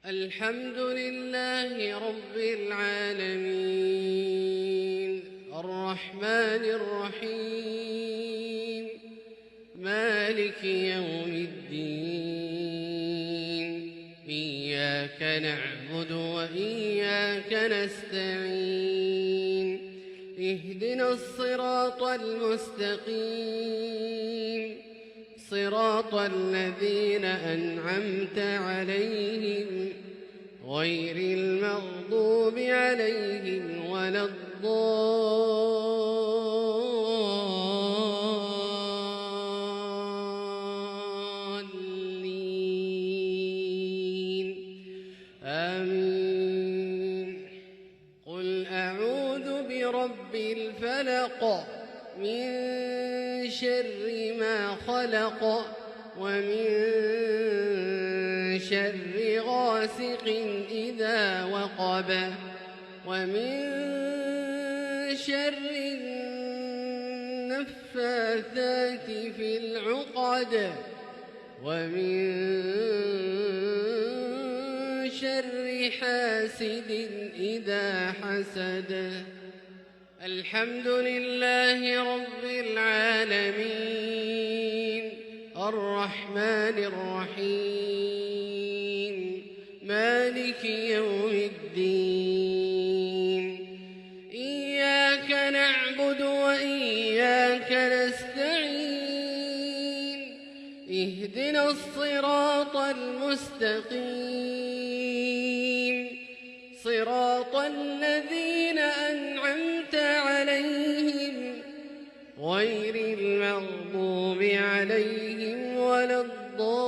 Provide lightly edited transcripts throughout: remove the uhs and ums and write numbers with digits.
الحمد لله رب العالمين الرحمن الرحيم مالك يوم الدين إياك نعبد وإياك نستعين اهدنا الصراط المستقيم صراط الذين أنعمت عليهم غير المغضوب عليهم ولا الضالين آمين. قل أعوذ برب الفلق من شر ما خلق ومن شر غاسق إذا وقب ومن شر النفاثات في العقد ومن شر حاسد إذا حسد. الحمد لله رب العالمين الرحمن الرحيم مالك يوم الدين إياك نعبد وإياك نستعين اهدنا الصراط المستقيم صراط الذين أنعمت عليهم غير المغضوب عليهم ولا الضالين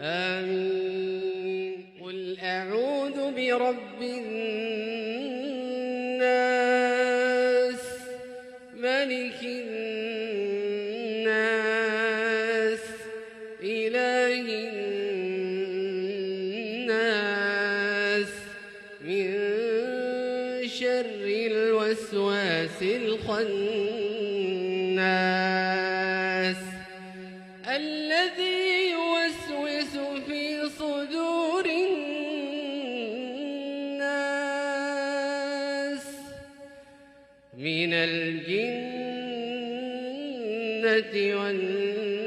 آمين. قل أعوذ برب الناس ملك الناس إله الناس من شر الوسواس الخناس الذي يوسوس في صدور الناس من الجنة والناس.